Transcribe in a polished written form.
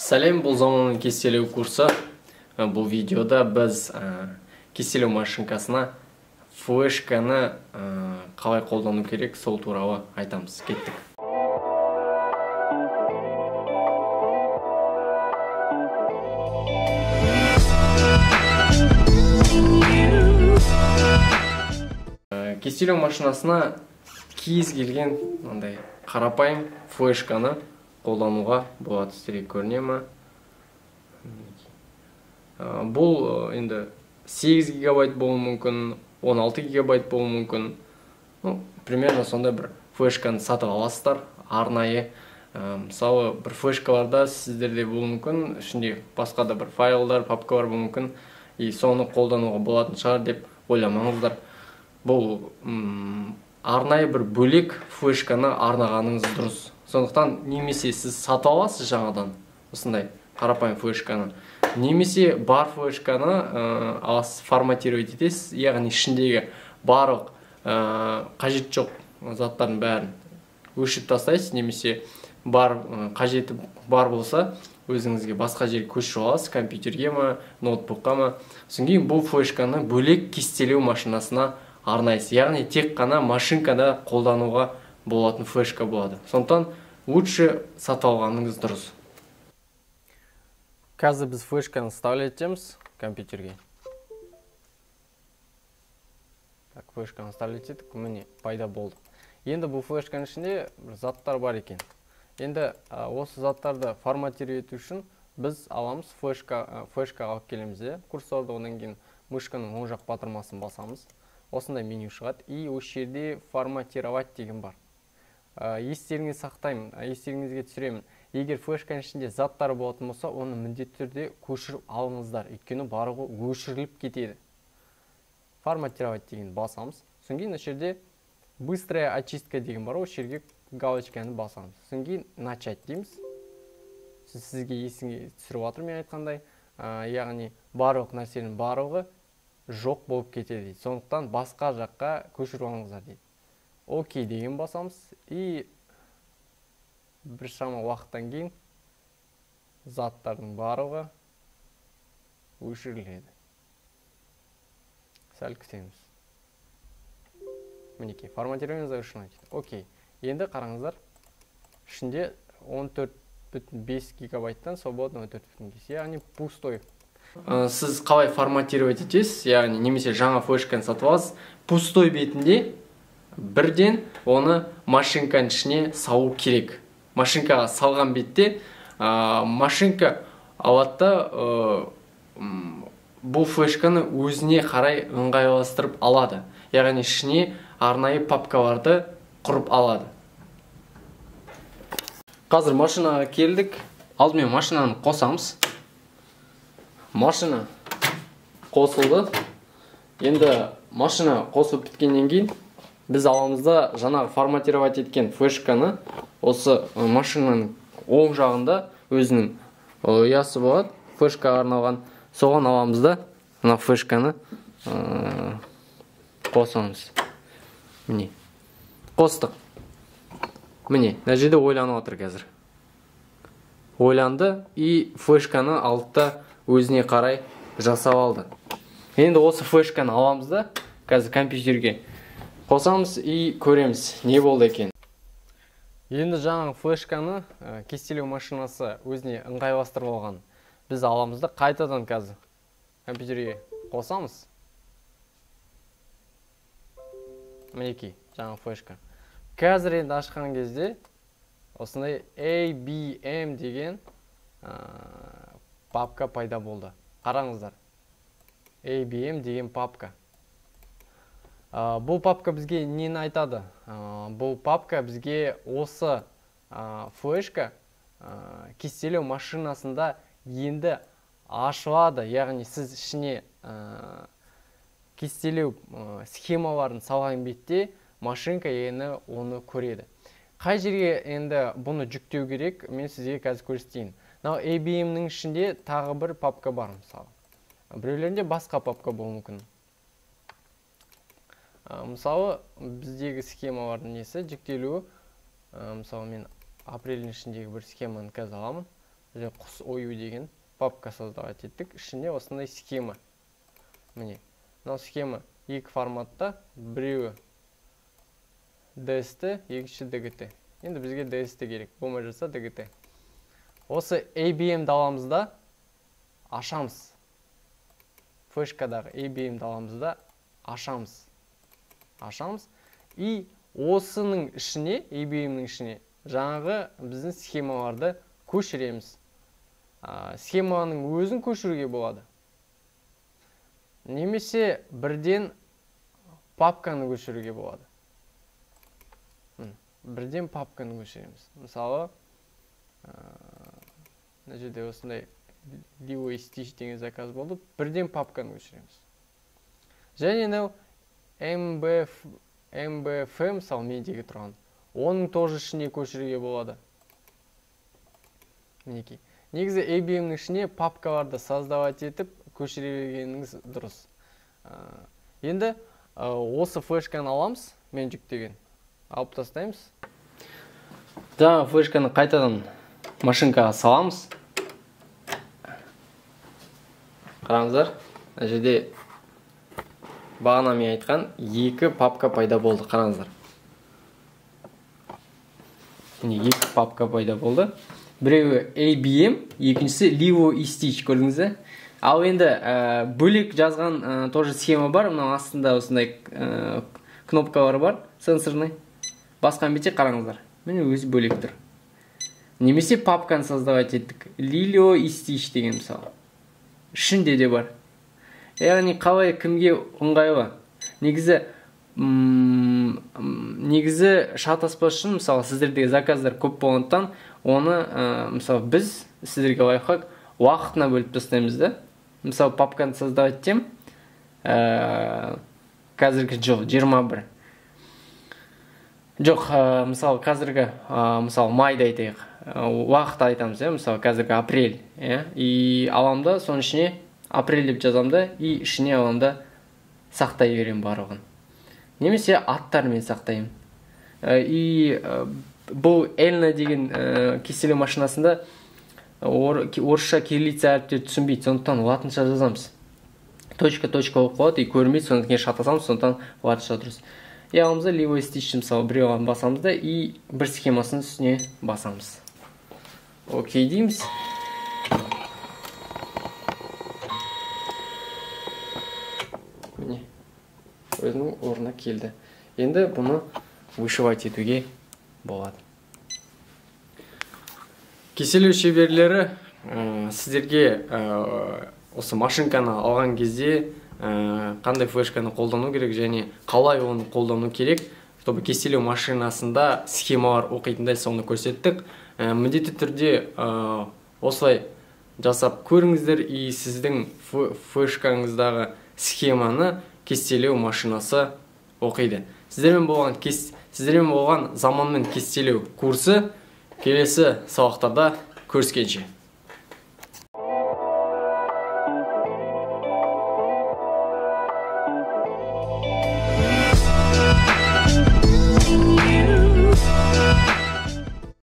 Сәлем, бұл заманның кестелеу курсы. Бұл видеода біз кестелеу машинкасына флешканы қалай қолдану керек, сол туралы айтамыз. Кеттік. Кестелеу машинасына кез келген қарапайым флешканы қолдануға болады. Сіздерге көріне ме? Бұл енді 8 гигабайт болуы мүмкін, 16 гигабайт болуы мүмкін. Примерно сондай бір флешканы сатып аласыздар, арнайы. Мысалы, бір флешкаларда сіздерде болуы мүмкін, ішінде басқа да бір файлдар, папкалар болуы мүмкін, и соны қолдануға болатын шығар деп ойламаңыздар. Бұл арнайы бір бөлек флешканы арнағаныңыз дұрыс. Сондықтан немесе сіз сатып аласыз жаңадан осындай қарапайым флешканы, немесе бар флешканы аласыз, форматировать етесіз, яғни ішіндегі барлық қажет жоқ заттардың бәрін өшіріп тастайсыз, немесе қажеті бар болса өзіңізге басқа жерге көшіріп аласыз, компьютерге ме, ноутбукқа ма. Содан кейін бұл флешканы бөлек кестелеу машинасына арнайсыз, яғни тек қана машинкада қолдануға болатын флешка болады. Сондықтан лучше сатып алғаныңыз дұрыс. Қазір біз флешканы вставлять етеміз компьютерге. Так, флешканы вставлять еттік, міне пайда болды. Енді бұл флешканың ішінде заттар бар екен. Енді осы заттарды форматировать ету үшін біз аламыз, флешка алып келеміз. Курсорды одан кейін мышканың оң жақ батырмасын басамыз. Осындай меню шығады. И осы жерде форматировать деген бар. Естеріңізге сақтаймын, естеріңізге түсіремін. Егер флешканың ішінде заттар болатын болса, оны міндетті түрде көшіріп алыңыздар. Өйткені барлығы өшіріліп кетеді. Форматировать деген басамыз. Содан кейін осы жерде быстрая очистка деген бар. Осы жерге галочканы басамыз. Содан кейін начать дейміз. Сізге есіңе түсіріп жатырмын мен айтқандай. Яғни барлық нәрсенің барлығы жоқ болып кетеді. Сондықтан басқа жаққа көшіріп алыңыздар дейді. Окей деген басамыз. И бір шама уақыттан кейін заттардың барлығы өшіріледі. Сәл күтеміз. Мінекей, форматирование завершено. Окей. Енді қараңыздар. Ішінде 14,5 гигабайттан свободно 14,5. Яғни пустой. Сіз қалай форматировать етесіз, яғни немесе жаңа флешканы сатып аласыз, пустой бетінде бірден оны машинканың ішіне салу керек. Машинкаға салған бетте машинка алады, бұл флешканы өзіне қарай ыңғайластырып алады. Яғни ішіне арнайы папкаларды құрып алады. Қазір машинаға келдік. Алдымен машинаны қосамыз. Машина қосылды. Енді машина қосып біткеннен кейін біз аламызда жаңағы форматировать еткен флешканы осы машинаның оң жағында өзінің ұясы болады, флешкаға арналған. Соған аламызда мына флешканы қосамыз. Міне қостық. Міне мына жерде ойланып отыр қазір. Ойланды и флешканы алдыда өзіне қарай жасап алды. Енді осы флешканы аламыз да қазір компьютерге қосамыз и көреміз не болды екен. Енді жаңағы флешканы кестелеу машинасы өзіне ыңғайластырып алған. Біз аламыз да қайтадан қазір компьютерге қосамыз. Мінекей жаңағы флешка. Қазір енді ашқан кезде осындай ABM деген папка пайда болды. Қараңыздар. ABM деген папка. Бұл папка бізге нені айтады? Бұл папка бізге осы флешка кестелеу машинасында енді ашылады. Яғни сіз ішіне кестелеу схемаларын салған бетте машинка енді оны көреді. Қай жерге енді бұны жүктеу керек, мен сізге қазір көрсетейін. ABM-нің ішінде тағы бір папка бар мысалы. Біреулерінде басқа папка болуы мүмкін. Мысалы, біздегі схемалардың несі жүктелуі. Мысалы, мен апрельдің ішіндегі бір схеманы қазір аламын. құс ою деген папка создавать еттік. Ішінде осындай схема. Міне, мынау схема екі форматта, біреуі DST, екінші DGT. Енді бізге DST керек, болмай жатса DGT. Осы ABM даламызда ашамыз. Флешкадағы ABM даламызда ашамыз. И осының ішіне, ABM-нің ішіне жаңағы біздің схемаларды көшіреміз. Схеманың өзін көшіруге болады. Немесе бірден папканы көшіруге болады. Бірден папканы көшіреміз. Мысалы, мына жерде осындай Livo Stitch деген заказ болды. Бірден папканы көшіреміз. Және мынау MBF мысалы мендегі тұрған. Оның тоже ішіне көшіруге болады. Мінекей. Негізі ABM-нің ішіне папкаларды создавать етіп көшіре бергеніңіз дұрыс. Енді осы флешканы аламыз, мен жүктеген. Алып тастаймыз. Жаңа флешканы қайтадан машинкаға саламыз. Қараңыздар, жерде бағана мен айтқан екі папка пайда болды. Қараңыздар. Екі папка пайда болды. Біреуі ABM, екіншісі Livo Stitch, көрдіңіз? Ал енді бөлек жазған тоже схема бар. Мына астында осындай кнопкалар бар, сенсорный. Басқан бетте қараңыздар. Міне өзі бөлек тұр. Немесе папканы создавать еттік. Livo Stitch деген мысалы. Ішінде де бар. Яғни қалай кімге ыңғайлы? Негізі шатаспас үшін, мысалы, сіздердегі заказдар көп болғандықтан, оны, мысалы, біз сіздерге лайфхак уақытына бөліп тастаймыз да. Мысалы, папканы создавать етем, қазіргі жыл 21. Жоқ, мысалы, қазіргі, мысалы, майда айтайық, уақыт айтамыз, мысалы, қазіргі апрель, и аламда, соның ішіне апрель деп жазамда, и ішіне аламда сақтай берем барлығын. Немесе аттармен сақтаймын. И бұл Эльна деген кестелеу машинасында орысша кириллица әріптер түсінбейді, сондықтан латынша жазамыз. Точка-точка болып қалады, и көрмейді, сондықтан кейін шатасамыз, сондықтан латынша дұрыс. И аламызда Livo Stitch мысалы біреуін басамызда, и бір схемасын үстіне басамыз. Окей дейміз. Міне, өзінің орнына келді. Енді бұны вышивать етуге болады. Кеселеу шеберлері сіздерге осы машинканы алған кезде қандай флешканы қолдану керек және қалай оны қолдану керек, чтобы кеселеу машинасында схемалар оқитындай соны көрсеттік. Міндетті түрде осылай жасап көріңіздер, и сіздің флешкаңыздағы схеманы кестелеу машинасы оқиды. Сіздермен болған заманмен кестелеу курсы келесі сабақтарда көріскенше.